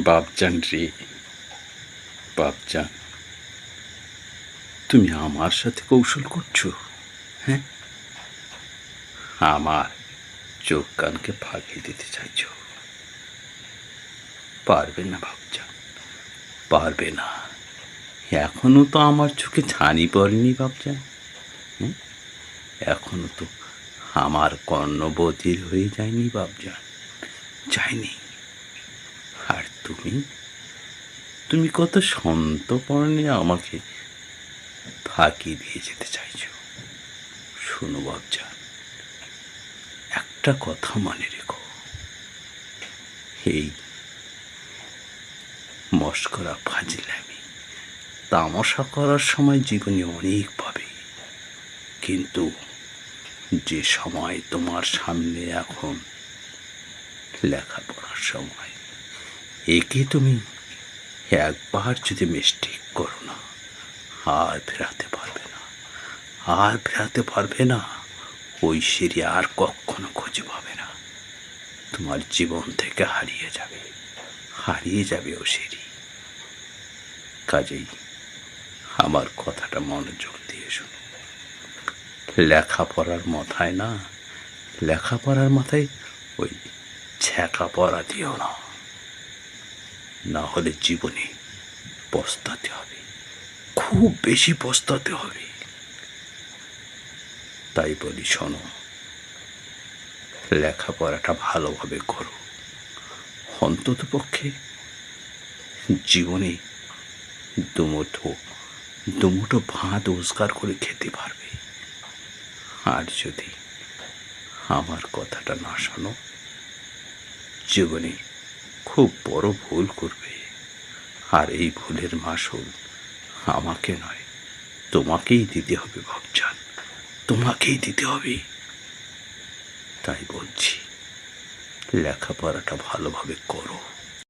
বাপজান রে, বাপজান, তুমি আমার সাথে কৌশল করছো? হ্যাঁ, আমার চোখ কানকে ফাঁকি দিতে চাইছো? পারবে না বাপজান, পারবে না। এখনো তো আমার চোখে ছানি পড়েনি বাপজান। হ্যাঁ, এখনো তো আমার কর্ণ বধির হয়ে যায়নি বাপজান, যায়নি। আর তুমি তুমি কত সন্তর্পণে আমাকে ফাঁকি দিয়ে যেতে চাইছো। শোনো বাপজান, একটা কথা মনে রেখো, এই মস্করা ফাজিলামি তামাশা করার সময় জীবনে অনেক পাবে, কিন্তু যে সময় তোমার সামনে এখন লেখাপড়ার সময়, একে তুমি একবার যদি মিস্টেক করো না, আর ফেরাতে পারবে না, আর ফেরাতে পারবে না। ওই সিঁড়ি আর কখনো খুঁজে পাবে না, তোমার জীবন থেকে হারিয়ে যাবে, হারিয়ে যাবে ও সিঁড়ি। কাজেই আমার কথাটা মনোযোগ দিয়ে শোনো। লেখাপড়ার মাথায় না, লেখাপড়ার মাথায় ওই ছ্যাঁকা পড়া দিও না, না হলে জীবনে পস্তাতে হবে, খুব বেশি পস্তাতে হবে। তাই বলি শোনো, লেখাপড়াটা ভালোভাবে করো, অন্তত পক্ষে জীবনে দুমুঠো ভাত রোজগার করে খেতে পারবে। আর যদি আমার কথাটা না শোনো, জীবনে খুব বড় ভুল করবে, আর এই ভুলের মাসুল আমাকে নয়, তোমাকেই দিতে হবে বাপজান, তোমাকেই দিতে হবে। তাই বলছি, লেখাপড়াটা ভালোভাবে করো।